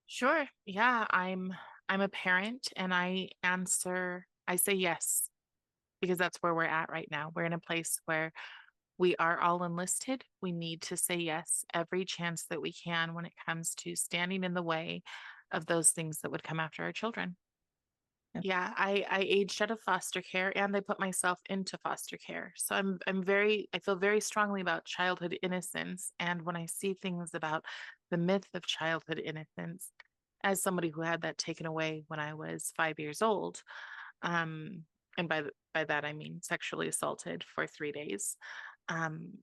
Sure. Yeah, I'm a parent and I say yes because that's where we're at right now. We're in a place where we are all enlisted. We need to say yes every chance that we can when it comes to standing in the way of those things that would come after our children. Yeah. Yeah, I aged out of foster care and I put myself into foster care. So I feel very strongly about childhood innocence. And when I see things about the myth of childhood innocence, as somebody who had that taken away when I was 5 years old, um, and by that I mean sexually assaulted for 3 days. Um,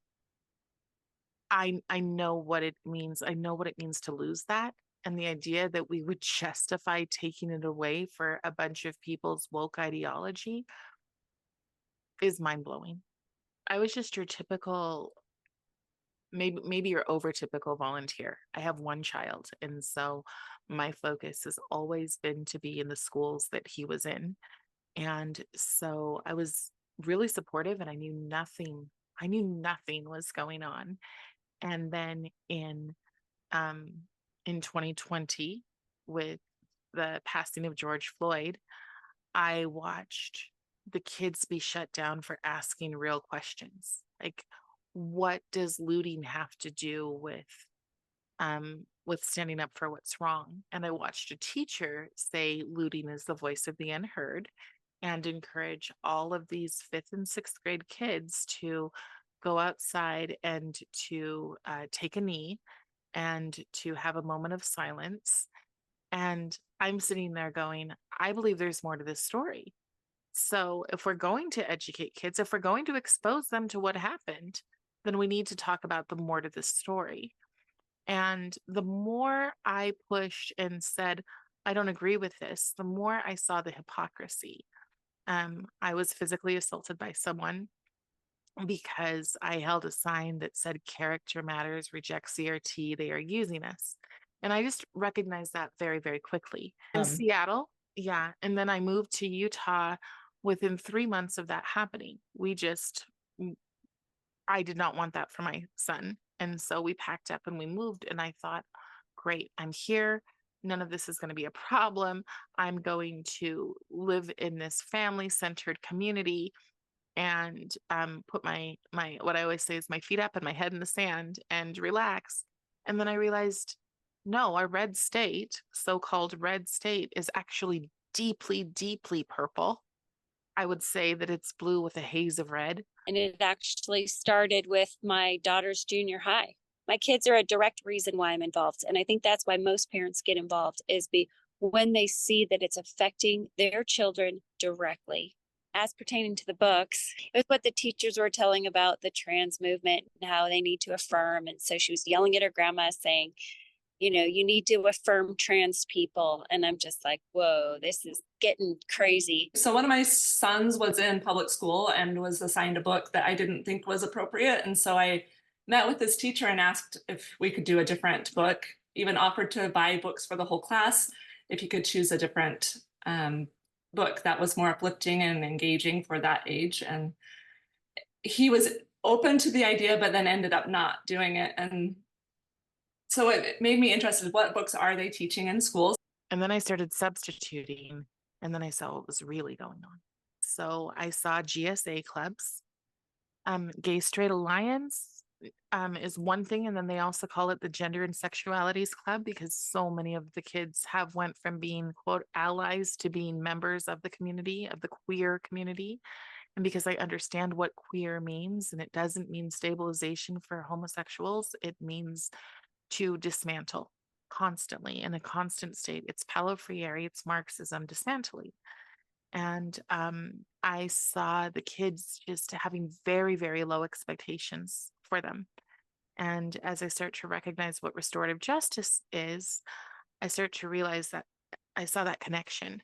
I know what it means. I know what it means to lose that. And the idea that we would justify taking it away for a bunch of people's woke ideology is mind blowing. I was just your typical, maybe your over typical volunteer. I have one child. And so my focus has always been to be in the schools that he was in. And so I was really supportive and I knew nothing was going on. And then um, in 2020 with the passing of George Floyd, I watched the kids be shut down for asking real questions. Like, what does looting have to do with standing up for what's wrong? And I watched a teacher say looting is the voice of the unheard and encourage all of these fifth and sixth grade kids to go outside and to take a knee and to have a moment of silence. And I'm sitting there going, I believe there's more to this story. So if we're going to educate kids, if we're going to expose them to what happened, then we need to talk about the more to this story. And the more I pushed and said, I don't agree with this, the more I saw the hypocrisy. I was physically assaulted by someone because I held a sign that said character matters, reject CRT, they are using us. And I just recognized that very, very quickly. In Um, Seattle, yeah. And then I moved to Utah within 3 months of that happening. I did not want that for my son. And so we packed up and we moved. And I thought, great, I'm here. None of this is going to be a problem. I'm going to live in this family centered community and put my what I always say is my feet up and my head in the sand and relax. And then I realized, no, our red state, so-called red state, is actually deeply, deeply purple. I would say that it's blue with a haze of red. And it actually started with my daughter's junior high. My kids are a direct reason why I'm involved. And I think that's why most parents get involved is when they see that it's affecting their children directly. As pertaining to the books, it was what the teachers were telling about the trans movement and how they need to affirm. And so she was yelling at her grandma saying, you need to affirm trans people. And I'm just like, whoa, this is getting crazy. so one of my sons was in public school and was assigned a book that I didn't think was appropriate. And so I met with this teacher and asked if we could do a different book, even offered to buy books for the whole class if you could choose a different book that was more uplifting and engaging for that age. And he was open to the idea, but then ended up not doing it. And so it made me interested. What books are they teaching in schools? And then I started substituting, and then I saw what was really going on. So I saw GSA clubs. Gay Straight Alliance is one thing, and then they also call it the Gender and Sexualities Club because so many of the kids have went from being quote allies to being members of the community, of the queer community. And because I understand what queer means, and it doesn't mean stabilization for homosexuals, it means to dismantle constantly in a constant state. It's Paulo Freire, it's Marxism, dismantling. And I saw the kids just having very, very low expectations for them. And as I start to recognize what restorative justice is, I start to realize that I saw that connection.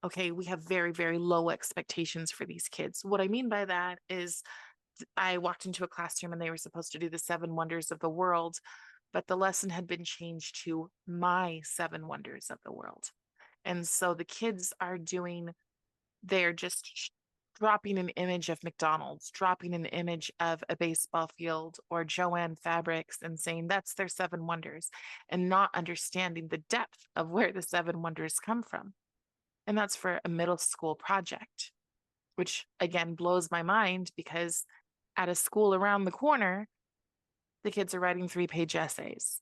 Okay, we have very, very low expectations for these kids. What I mean by that is I walked into a classroom and they were supposed to do the seven wonders of the world, but the lesson had been changed to my seven wonders of the world. And so the kids are doing, they're just dropping an image of McDonald's, dropping an image of a baseball field or Joanne Fabrics and saying that's their seven wonders, and not understanding the depth of where the seven wonders come from. And that's for a middle school project, which again blows my mind because at a school around the corner, the kids are writing 3-page essays,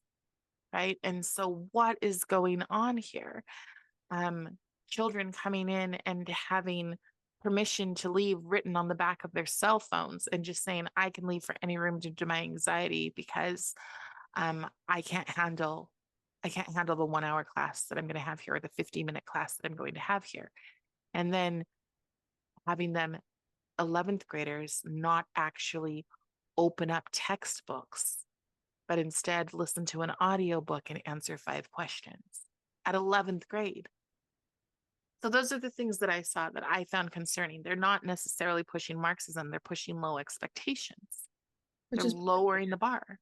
right? And so what is going on here? Children coming in and having permission to leave written on the back of their cell phones and just saying, I can leave for any room due to my anxiety because I can't handle the 1 hour class that I'm going to have here or the 50-minute class that I'm going to have here. And then having them 11th graders not actually open up textbooks, but instead listen to an audiobook and answer 5 questions at 11th grade. So those are the things that I saw that I found concerning. They're not necessarily pushing Marxism, they're pushing low expectations. They're lowering the bar.